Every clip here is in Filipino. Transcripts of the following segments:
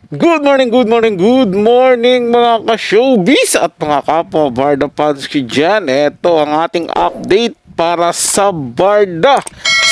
Good morning mga ka-showbiz at mga kapwa Barda fans ko dyan. Ito ang ating update para sa Barda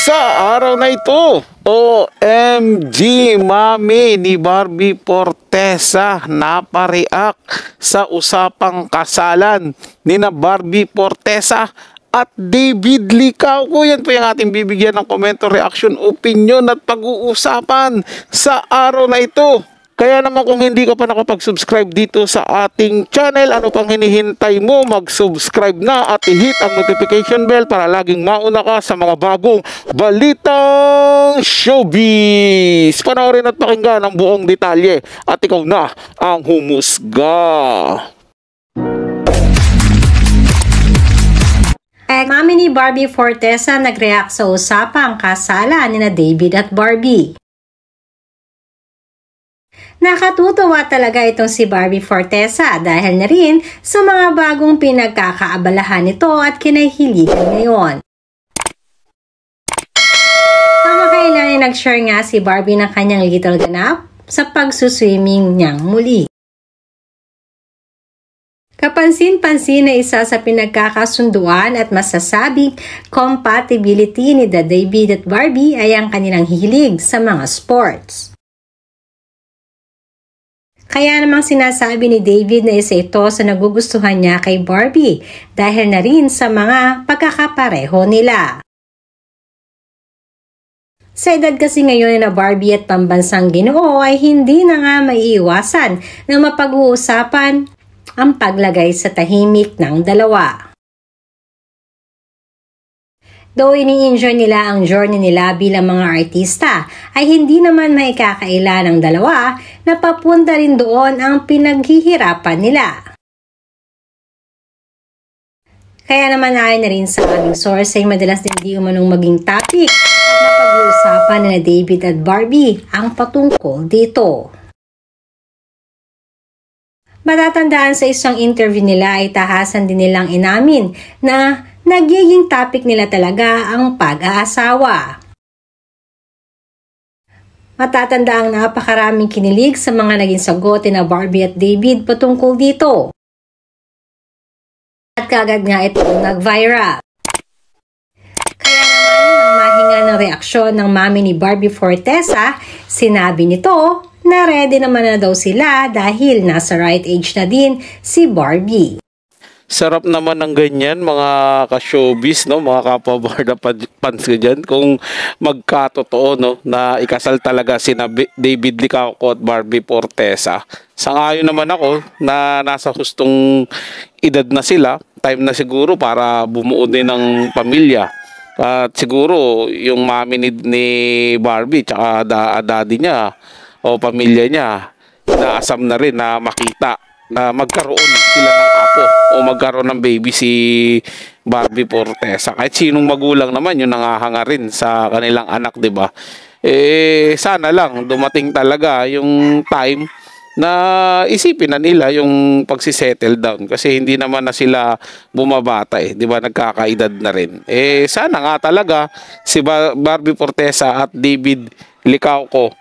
sa araw na ito. OMG, mami ni Barbie Fortesa napareact sa usapang kasalan ni na Barbie Fortesa at David Licauco. Yan po yung ating bibigyan ng komento, reaction, opinion at pag-uusapan sa araw na ito. Kaya naman kung hindi ka pa nakapag-subscribe dito sa ating channel, ano pang hinihintay mo? Mag-subscribe na at i-hit ang notification bell para laging mauna ka sa mga bagong balitang showbiz. Panoorin at pakinggan ang buong detalye at ikaw na ang humusga. Mami ni Barbie Fortesa nag-react sa usapang kasalan ni na David at Barbie. Nakatutuwa talaga itong si Barbie Fortesa dahil na rin sa mga bagong pinagkakaabalahan nito at kinahiligan ngayon. Kamakailan ay nag-share nga si Barbie ng kanyang little ganap sa pagsuswimming niyang muli. Kapansin-pansin na isa sa pinagkakasunduan at masasabing compatibility ni David at Barbie ay ang kanilang hilig sa mga sports. Kaya namang sinasabi ni David na isa ito sa nagugustuhan niya kay Barbie dahil na rin sa mga pagkakapareho nila. Sa edad kasi ngayon na Barbie at pambansang Ginoo ay hindi na nga maiiwasan na mapag-uusapan ang paglagay sa tahimik ng dalawa. Though ini-enjoy nila ang journey nila bilang mga artista, ay hindi naman maikakaila ng dalawa na papunta rin doon ang pinaghihirapan nila. Kaya naman ayon na rin sa aming source ay madalas din di umanong maging topic at napag-uusapan ni David at Barbie ang patungkol dito. Matatandaan sa isang interview nila ay tahasan din nilang inamin na nagiging topic nila talaga ang pag-aasawa. Matatanda ang napakaraming kinilig sa mga naging sagot na Barbie at David patungkol dito. At kagad nga ito nag-viral. Kaya naman nang mahinga ng reaksyon ng mami ni Barbie Fortesa, sinabi nito na ready naman na daw sila dahil nasa right age na din si Barbie. Sarap naman ng ganyan mga ka-showbiz, no? Mga kapwa Barda fans ko dyan. Kung magkatotoo, no? Na ikasal talaga si David Licauco at Barbie Fortesa. Sangayon naman ako na nasa hustong edad na sila. Time na siguro para bumuo din ng pamilya. At siguro yung mami ni Barbie tsaka daddy niya o pamilya niya naasam na rin na makita na magkaroon sila ng apo o magkaroon ng baby si Barbie Fortesa. Kahit sinong magulang naman yung nangahanga rin sa kanilang anak, 'di ba? Sana lang dumating talaga yung time na isipin na nila yung pagsisettle down kasi hindi naman na sila bumabata 'di ba? Nagkakaedad na rin. Sana nga talaga si Barbie Fortesa at David Licauco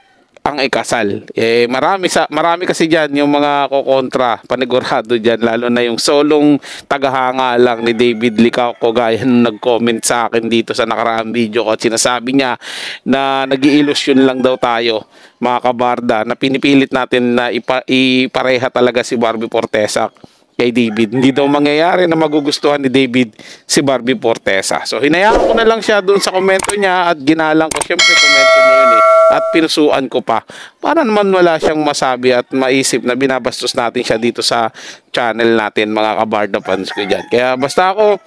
ang ikasal. Marami kasi diyan yung mga kokontra, panigurado diyan, lalo na yung solong tagahanga lang ni David Licauco gaya nung nag-comment sa akin dito sa nakaraang video ko at sinasabi niya na nag-iilusyon lang daw tayo mga kabarda na pinipilit natin na ipareha talaga si Barbie Fortesa kay David. Hindi daw mangyayari na magugustuhan ni David si Barbie Fortesa. So hinayaan ko na lang siya doon sa komento niya at ginalang ko. Siyempre komento niya yun at pinusuan ko pa para naman wala siyang masabi at maisip na binabastos natin siya dito sa channel natin mga kabarda fans ko dyan. Kaya basta ako,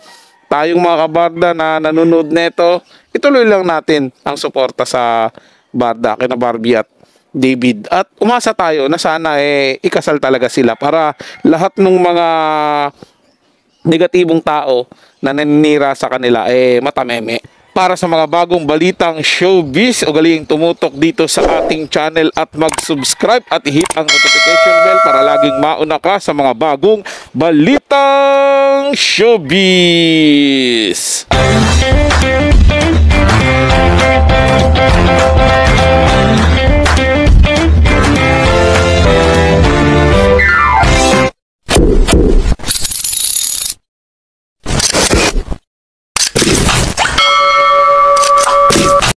tayong mga kabarda na nanonood neto, ituloy lang natin ang suporta sa Barda kina Barbie at David at umasa tayo na sana ikasal talaga sila para lahat ng mga negatibong tao na naninira sa kanila matameme. Para sa mga bagong balitang showbiz, ugaling tumutok dito sa ating channel at mag-subscribe at i-hit ang notification bell para laging mauna ka sa mga bagong balitang showbiz.